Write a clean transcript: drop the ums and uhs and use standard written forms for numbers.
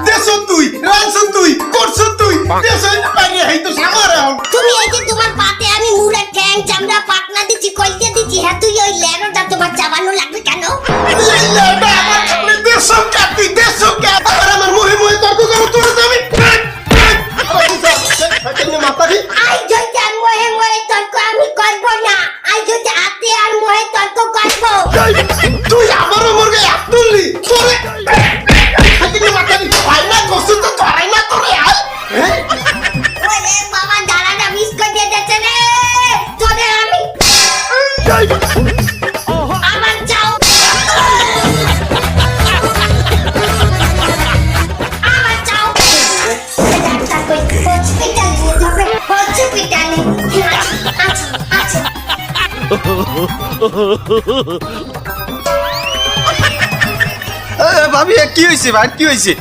দেশো তুই রানছো তুই করছো তুই দেশো বাইরে এই তো সামার এখন তুমি এই যে তোমার পাতে আমি মুড়ে ঠ্যাং চামড়া পাকনা দিচ্ছি কইতে দিচ্ছি হ্যাঁ তুই ওই লেরোটা তোমার চাবানো লাগবে কেন লেটা আমার সামনে দেশো কা তুই দেশো কা আর আমার মুহে মুহে তর্ক করো তোর তো আমি মাতারি আই যদি আর মোহে মোহে তর্ক আমি করব না আই যদি হাতে আর মোহে তর্ক করব তুই আমারও মুরগে আতুলি তোরে হাতিনি মাতারি ফাইনা কসু তো তোরাই না তোরে আই ওরে বাবা দাঁড়াটা মিস করে দিয়েছে রে তোরে আমি আমার চাও আমার চাও ডাক্তার কই হসপিটাল নিয়ে যাবে হসপিটালে আচ্ছা ভাবি কি হয়েছে ভাই কি হয়েছে